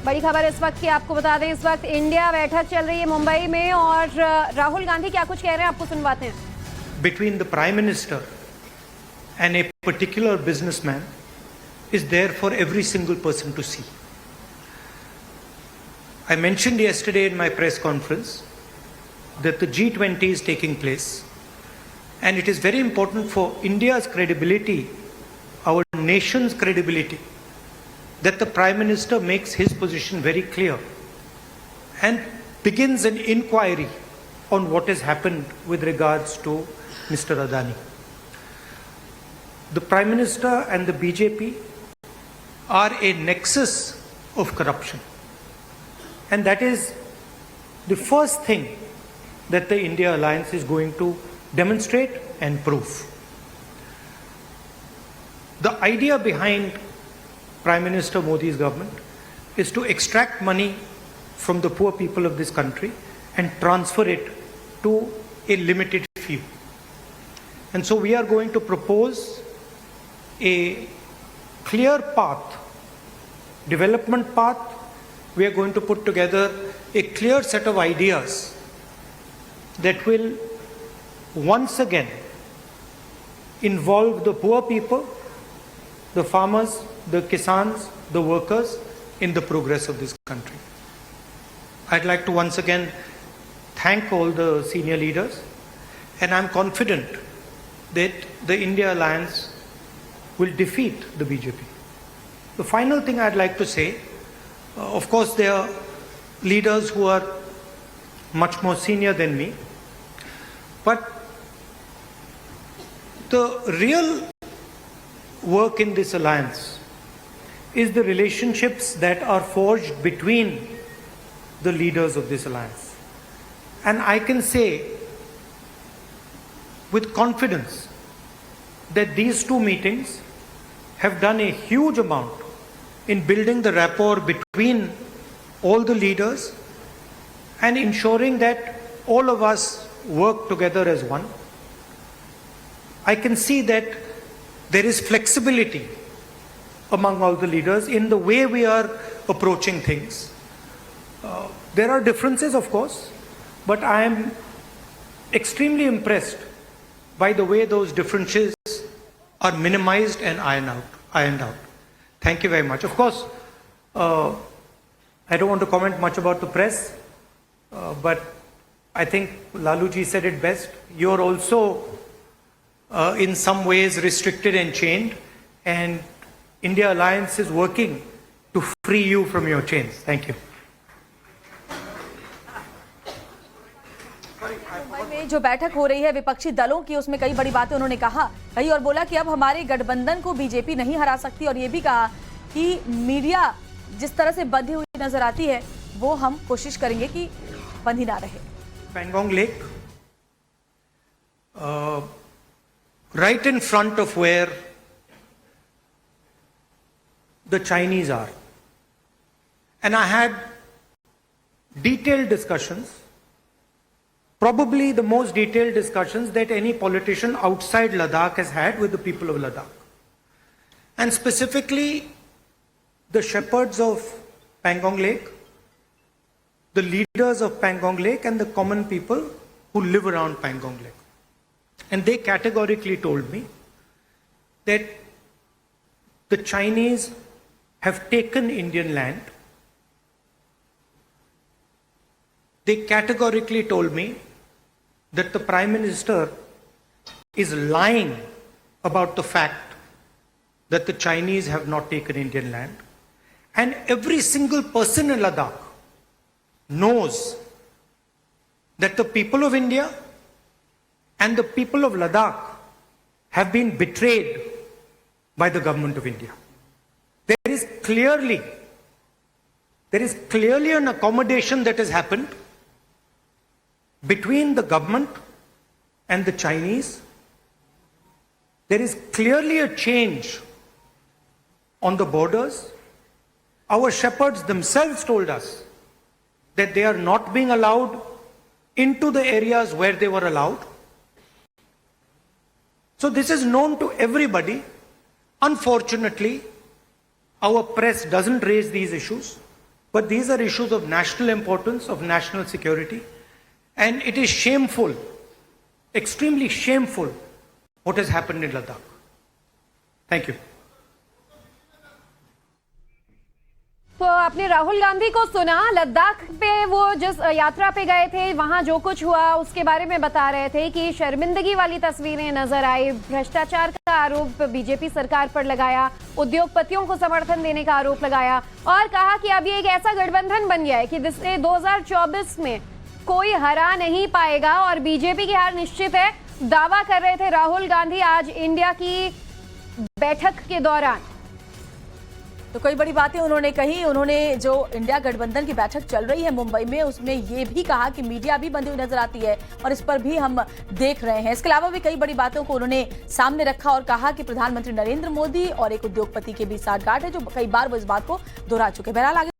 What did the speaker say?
बड़ी खबर इस वक्त की आपको बता दें, इस वक्त इंडिया बैठक चल रही है मुंबई में और राहुल गांधी क्या कुछ कह रहे हैं आपको सुनवाते हैं। Between the Prime Minister and a particular businessman is there for every single person to see. I mentioned yesterday in my press conference that the G20 is taking place, and it is very important for India's credibility, our nation's credibility, that the Prime Minister makes his position very clear and begins an inquiry on what has happened with regards to Mr. Adani. The Prime Minister and the BJP are a nexus of corruption, and that is the first thing that the India Alliance is going to demonstrate and prove. The idea behind Prime Minister Modi's government is to extract money from the poor people of this country and transfer it to a limited few. And so we are going to propose a clear path, development path. We are going to put together a clear set of ideas that will once again involve the poor people, the farmers, the kisans, the workers in the progress of this country. I'd like to once again thank all the senior leaders, and I'm confident that the India Alliance will defeat the BJP. The final thing I'd like to say, of course there are leaders who are much more senior than me, but the real work in this alliance is the relationships that are forged between the leaders of this alliance. And I can say with confidence that these two meetings have done a huge amount in building the rapport between all the leaders and ensuring that all of us work together as one. I can see that there is flexibility among all the leaders in the way we are approaching things. There are differences, of course, but I am extremely impressed by the way those differences are minimized and ironed out. Thank you very much. Of course, I don't want to comment much about the press, but I think Laluji said it best. You're also in some ways restricted and chained, and India Alliance is working to free you from your chains. Thank you. Mumbai में जो बैठक हो रही है विपक्षी दलों की, उसमें कई बड़ी बातें उन्होंने कही और बोला कि अब हमारे गठबंधन को बीजेपी नहीं हरा सकती, और ये भी कहा कि मीडिया जिस तरह से बंधी हुई नजर आती है वो हम कोशिश करेंगे कि बंधी ना रहे. Pangong Lake, right in front of where the Chinese are, and I had detailed discussions, probably the most detailed discussions that any politician outside Ladakh has had with the people of Ladakh, and specifically the shepherds of Pangong Lake, the leaders of Pangong Lake, and the common people who live around Pangong Lake. And they categorically told me that the Chinese have taken Indian land. They categorically told me that the Prime Minister is lying about the fact that the Chinese have not taken Indian land. And every single person in Ladakh knows that the people of India and the people of Ladakh have been betrayed by the government of India. There is clearly an accommodation that has happened between the government and the Chinese. There is clearly a change on the borders. Our shepherds themselves told us that they are not being allowed into the areas where they were allowed. So this is known to everybody. Unfortunately, our press doesn't raise these issues, But these are issues of national importance, of national security. And it is shameful, extremely shameful, what has happened in Ladakh. Thank you. तो आपने राहुल गांधी को सुना, लद्दाख पे वो जिस यात्रा पे गए थे वहां जो कुछ हुआ उसके बारे में बता रहे थे कि शर्मिंदगी वाली तस्वीरें नजर आई, भ्रष्टाचार का आरोप बीजेपी सरकार पर लगाया, उद्योगपतियों को समर्थन देने का आरोप लगाया और कहा कि अब ये एक ऐसा गठबंधन बन गया है कि जिससे 2024 में कोई हरा नहीं पाएगा और बीजेपी की हार निश्चित है, दावा कर रहे थे राहुल गांधी आज इंडिया की बैठक के दौरान। तो कई बड़ी बातें उन्होंने कही। उन्होंने जो इंडिया गठबंधन की बैठक चल रही है मुंबई में, उसमें ये भी कहा कि मीडिया भी बंधी हुई नजर आती है और इस पर भी हम देख रहे हैं। इसके अलावा भी कई बड़ी बातों को उन्होंने सामने रखा और कहा कि प्रधानमंत्री नरेंद्र मोदी और एक उद्योगपति के बीच साठगांठ है, जो कई बार वो इस बात को दोहरा चुके हैं। बहरहाल आगे